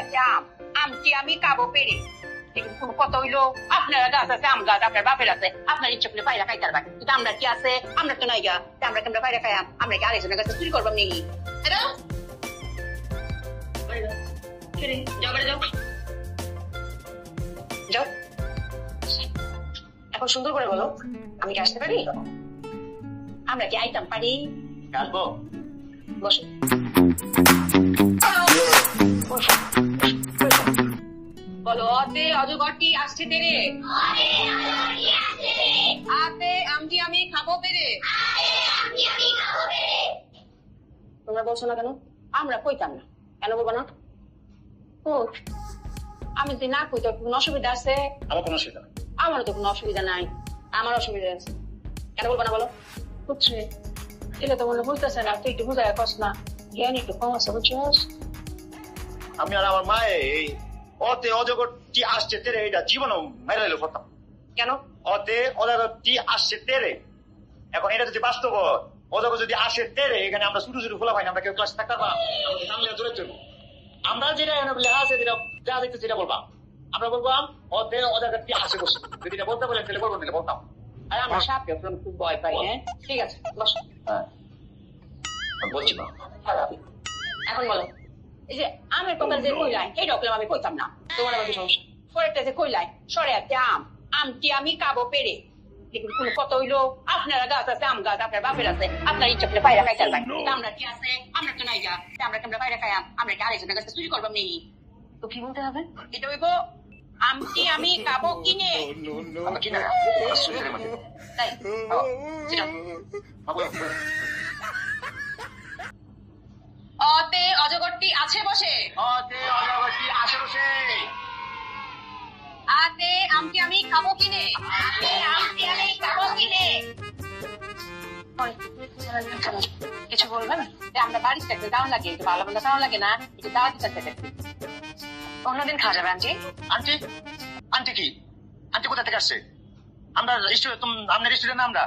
একটা আমটি আমি খাবো পেরে। কিন্তু কোন কথা হইলো আপনারা গাছ আছে, আম গাছ আপনার বাপের আছে, আপনার ইচ্ছা করে পায়রা খাইতে পারবেন, কিন্তু আমরা কি আছে, আমরা তো নাই গা, আমরা কেমন পায়রা খাই? আমরা কি আরেকজনের কাছে চুরি করবাম নাকি? যাও যাও যাও, এখন সুন্দর করে বলো, আমি কি আসতে পারি? আমরা কি আইতাম পারি? আসবো। বসো বলো। অতে অজগরটি আসছে তেরে, আতে আমটি আমি খাবো পেরে। তোমরা বলছো না কেন? আমরা কইতাম না কেন? বলবো না? ও আমি যদি না কইতো কোনো অসুবিধা আছে? আমার কোনো অসুবিধা নেই। আমারও তো কোনো অসুবিধা নাই। আমার অসুবিধা আছে কেন? বলবো না বলো। বুঝছি, এটা তো মনে বুঝতেছে না, তুই একটু বুঝাই কস না, জ্ঞান একটু কম আছে বুঝছিস? আমি আর আমার মায়ে এই অতে অজগরটি আসছে তেরে এটা জীবনও মেরে এলো করতাম। কেন? অতে অজগরটি আসছে তেরে, এখন এটা যদি বাস্তব অজগর যদি আসে তেরে, এখানে আমরা ছোট ছোট খোলা পাই না, আমরা কেউ ক্লাস থাকতে পারবো না, সামনে দূরের জন্য আমরা যেটা আছে যেটা যা দেখতে সেটা বলবাম। আমরা বলবাম অতে অজগরটি আসে বসে, যদি এটা বলতে বলেন তাহলে বলবো, নিলে বলতাম। আর আমরা সাপকে খুব ভয় পাই। হ্যাঁ ঠিক আছে বস। হ্যাঁ বলছি না, এখন বলো, এই যে আমের কথা যে কইলাই এই রকম আমি কইতাম না, তোমার আবার কি সমস্যা? পরেরটা যে কইলাই সরে একটা আমটি আমি খাবো পেরে। দেখুন কোন কথা হইলো আপনারা গাছ আছে, আম গাছ আপনার বাপের আছে, আপনার ইচ্ছা করে পায়রা খাইতে পারবেন, কিন্তু আমরা কি আছে, আমরা তো নাই গা, আমরা কেমন পায়রা খাই? আমরা কি আরেকজনের কাছে চুরি করবাম নাকি? তো কি বলতে হবে? এটা হইব আমটি আমি খাবো কিনে। তাই অতে অজগরটি আছে বসে, অতে অজগরটি আসে বসে, আতে আমটি আমি খাবো কিনে, আতে আমটি আমি খাবো কিনে। কিছু বলবেন? আমরা বাড়ির থেকে দাওয়া লাগে, একটু ভালো মন্দ খাওয়া লাগে না, একটু দাওয়া দিতে চাই। অন্যদিন খাওয়া যাবে। আন্টি আন্টি আন্টি কি? আন্টি কোথা থেকে আসছে? আমরা আপনার স্টুডেন্ট না? আমরা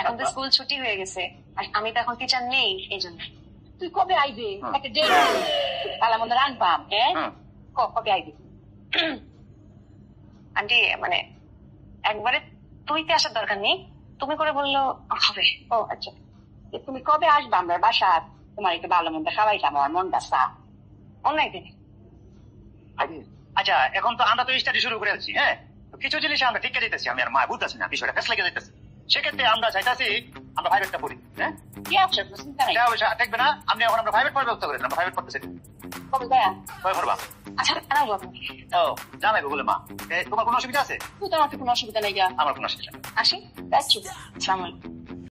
এখন তো স্কুল ছুটি হয়ে গেছে, আর আমি তো এখন টিচার নেই, এই জন্য। তুই কবে আইবে? একটা ডেট ভালো মন্দ রানবাম। হ্যাঁ কবে আইবি? আন্টি মানে একবারে তুইতে আসার দরকার নেই, তুমি করে বললো হবে। ও আচ্ছা, তুমি কবে আসবা আমরা বাসা? তোমার একটু ভালো মন্দ খাওয়াইতাম, আমার মনটা সাফ। অন্য একদিন। আচ্ছা এখন তো আমরা তো স্টাডি শুরু করে আছি, হ্যাঁ কিছু জিনিস আমরা ঠিক করে দিতেছি, আমি আর মা বুঝতেছি না, বিষয়টা ফেস লেগে যেতেছে। সেক্ষেত্রে আমরা চাইতেছি আমরা প্রাইভেটটা পড়ি। হ্যাঁ দেখবে না আপনি এখন আমরা প্রাইভেট পড়ার ব্যবস্থা করেন, আমরা প্রাইভেট পড়তেছি। কবে যায়? কবে পড়বা? আচ্ছা জানাবো আপনি। ও জানাইবো বলে মা, তোমার কোনো অসুবিধা আছে? তোমার কোনো অসুবিধা নেই। আমার কোনো অসুবিধা। আসি, আসসালামু আলাইকুম।